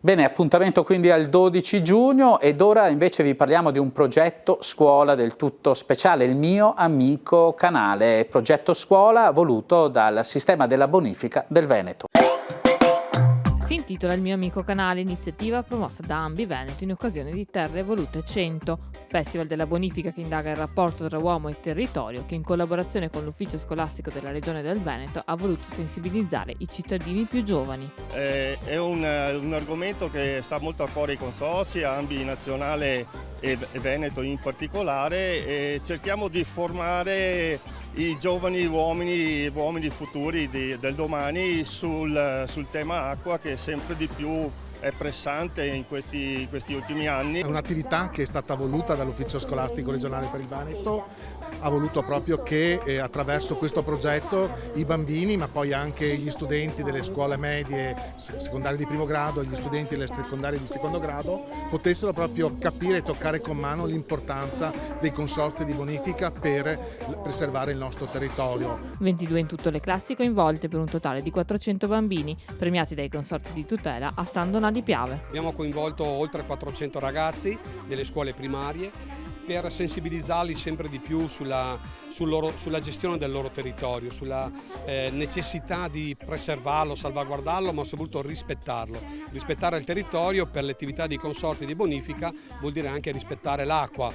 Bene, appuntamento quindi al 12 giugno ed ora invece vi parliamo di un progetto scuola del tutto speciale, il mio amico canale, progetto scuola voluto dal sistema della bonifica del Veneto. Si intitola Il mio amico canale, iniziativa promossa da Ambi Veneto in occasione di Terre Volute 100, festival della bonifica che indaga il rapporto tra uomo e territorio, che in collaborazione con l'ufficio scolastico della regione del Veneto ha voluto sensibilizzare i cittadini più giovani. È un argomento che sta molto a cuore ai consorzi, a Ambi nazionale e Veneto in particolare, e cerchiamo di formare i giovani uomini futuri del domani sul tema acqua, che sempre di più è pressante in questi ultimi anni. È un'attività che è stata voluta dall'Ufficio Scolastico Regionale per il Veneto, ha voluto proprio che attraverso questo progetto i bambini, ma poi anche gli studenti delle scuole medie secondarie di primo grado e gli studenti delle secondarie di secondo grado potessero proprio capire e toccare con mano l'importanza dei consorzi di bonifica per preservare il nostro territorio. 22 in tutte le classi coinvolte per un totale di 400 bambini, premiati dai consorzi di tutela a San Donà di Piave. Abbiamo coinvolto oltre 400 ragazzi delle scuole primarie per sensibilizzarli sempre di più sulla gestione del loro territorio, sulla necessità di preservarlo, salvaguardarlo, ma soprattutto rispettarlo. Rispettare il territorio per le attività di consorzi di bonifica vuol dire anche rispettare l'acqua,